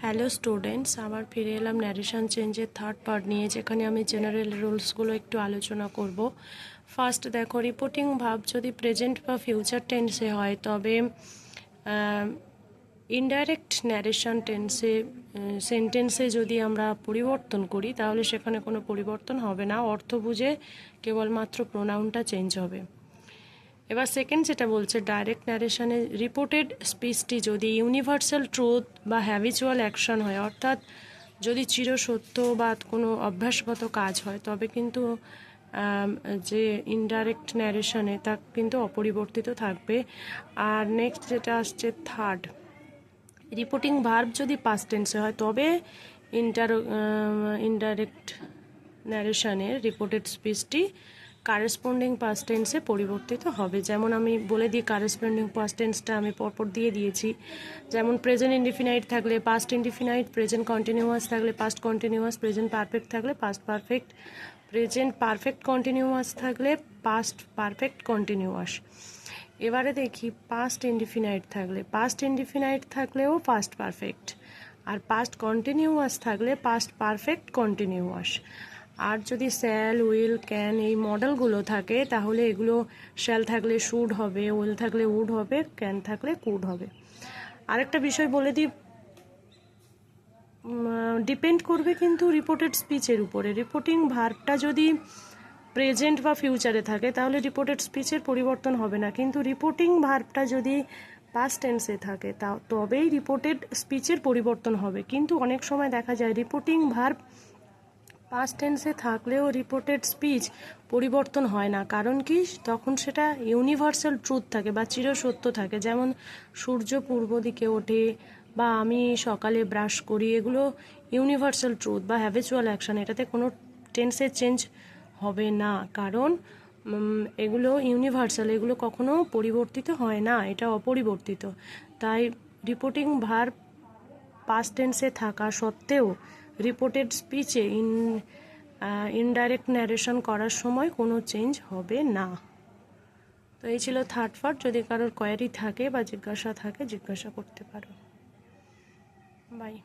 Hello students, আবার ফিরে এলাম ন্যারেশন চেঞ্জের থার্ড পার্ট নিয়ে, যেখানে আমি জেনারেল রুলসগুলো একটু আলোচনা করব। ফার্স্ট দেখো, রিপোর্টিং ভার্ব যদি প্রেজেন্ট বা ফিউচার টেন্সে হয় তবে ইনডাইরেক্ট ন্যারেশন টেন্সে সেন্টেন্সে যদি আমরা পরিবর্তন করি তাহলে সেখানে কোনো পরিবর্তন হবে না, অর্থ বুঝে কেবলমাত্র প্রোনাউনটা চেঞ্জ হবে। এবার সেকেন্ড যেটা বলছে, ডাইরেক্ট ন্যারেশনে রিপোর্টেড স্পিচটি যদি ইউনিভার্সাল ট্রুথ বা হ্যাবিচুয়াল অ্যাকশন হয়, অর্থাৎ যদি চিরসত্য বা কোনো অভ্যাসগত কাজ হয়, তবে কিন্তু যে ইনডাইরেক্ট ন্যারেশনে তা কিন্তু অপরিবর্তিত থাকবে। আর নেক্সট যেটা আসছে থার্ড, রিপোর্টিং ভার্ব যদি পাস্ট টেন্সে হয় তবে ইনডাইরেক্ট ন্যারেশনের রিপোর্টেড স্পিচটি কারেসপন্ডিং পাস্ট টেন্সে পরিবর্তিত হবে। যেমন আমি বলে দিই, কারেসপন্ডিং পাস্ট টেন্সটা আমি পরপর দিয়ে দিয়েছি। যেমন প্রেজেন্ট ইনডিফিনাইট থাকলে পাস্ট ইনডিফিনাইট, প্রেজেন্ট কন্টিনিউয়াস থাকলে পাস্ট কন্টিনিউয়াস, প্রেজেন্ট পারফেক্ট থাকলে past perfect, present perfect continuous থাকলে পাস্ট পারফেক্ট কন্টিনিউয়াস। এবারে দেখি, পাস্ট ইনডিফিনাইট থাকলেও পাস্ট পারফেক্ট, আর পাস্ট কন্টিনিউয়াস থাকলে পাস্ট পারফেক্ট কন্টিনিউয়াস। আর যদি শ্যাল, উইল, ক্যান এই মডেলগুলো থাকে তাহলে এগুলো শ্যাল থাকলে শুড হবে, উইল থাকলে উড হবে, ক্যান থাকলে কুড হবে। আরেকটা বিষয় বলে দিই, ডিপেন্ড করবে কিন্তু রিপোর্টেড স্পিচের উপরে। রিপোর্টিং ভার্বটা যদি প্রেজেন্ট বা ফিউচারে থাকে তাহলে রিপোর্টেড স্পিচের পরিবর্তন হবে না, কিন্তু রিপোর্টিং ভার্বটা যদি পাস্ট টেন্সে থাকে তবেই রিপোর্টেড স্পিচের পরিবর্তন হবে। কিন্তু অনেক সময় দেখা যায় রিপোর্টিং ভার্ব পাস্ট টেন্সে থাকলেও রিপোর্টেড স্পিচ পরিবর্তন হয় না, কারণ কি, তখন সেটা ইউনিভার্সাল ট্রুথ থাকে বা চিরসত্য থাকে। যেমন সূর্য পূর্ব দিকে ওঠে বা আমি সকালে ব্রাশ করি, এগুলো ইউনিভার্সাল ট্রুথ বা হ্যাবিচুয়াল অ্যাকশন, এটাতে কোনো টেন্সের চেঞ্জ হবে না, কারণ এগুলো ইউনিভার্সাল, এগুলো কখনো পরিবর্তিত হয় না, এটা অপরিবর্তিত। তাই রিপোর্টিং ভার্ব পাস্ট টেন্সে থাকা সত্ত্বেও রিপোর্টেড স্পিচে ইনডাইরেক্ট ন্যারেশন করার সময় কোনো চেঞ্জ হবে না। তো এই ছিল থার্ড পার্ট। যদি কারোর কোয়ারি থাকে বা জিজ্ঞাসা থাকে, জিজ্ঞাসা করতে পারো। বাই।